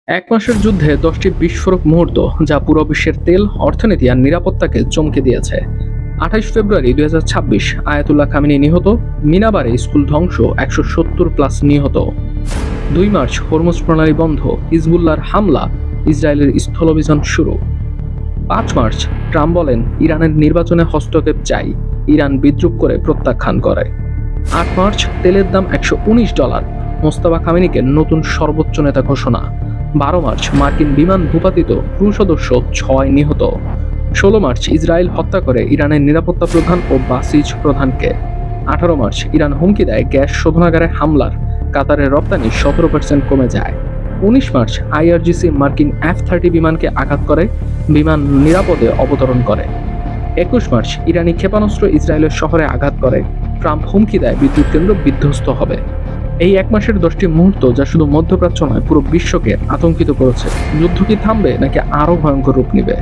এক মাসের যুদ্ধে ১০টি বিস্ফোরক মুহূর্ত, যা পুরো বিশ্বের তেল, অর্থনীতি আর নিরাপত্তাকে চমকে দিয়েছে। ২৮ ফেব্রুয়ারি ২০২৬ আয়াতুল্লাহ খামেনি নিহত, মিনাবারে স্কুল ধ্বংস, ১৭০+ নিহত। ২ মার্চ হরমুজ প্রণালী বন্ধ, হিজবুল্লাহর হামলা, ইসরায়েলের স্থলাভিযান শুরু। ৫ মার্চ ট্রাম্প বলেন ইরানের নির্বাচনে হস্তক্ষেপ চাই, ইরান বিদ্রূপ করে প্রত্যাখ্যান করে। ৮ মার্চ তেলের দাম $১১৯, মোস্তফা খামেনিকে নতুন সর্বোচ্চ নেতা ঘোষণা। ১২ মার্চ মার্কিন বিমান ভূপাতিত, ক্রু সদস্য ৬ নিহত। ১৬ মার্চ ইসরায়েল হত্যা করে ইরানের নিরাপত্তা প্রধান ও বাসিজ প্রধানকে। ১৮ মার্চ ইরান হুমকি দেয় গ্যাস শোধনাগারে হামলার, কাতারের রপ্তানি ১৭% কমে যায়। ১৯ মার্চ আইআরজিসি মার্কিন F-30 বিমানকে আঘাত করে, বিমান নিরাপদে অবতরণ করে। ২১ মার্চ ইরানি ক্ষেপণাস্ত্র ইসরায়েলের শহরে আঘাত করে, ট্রাম্প হুমকি দেয় বিদ্যুৎ কেন্দ্র বিধ্বস্ত হবে। এই এক মাসের ১০টি মুহূর্ত, যা শুধু মধ্যপ্রাচ্য নয়, পুরো বিশ্বকে আতঙ্কিত করেছে। যুদ্ধ কি থামবে নাকি আরও ভয়ঙ্কর রূপ নেবে?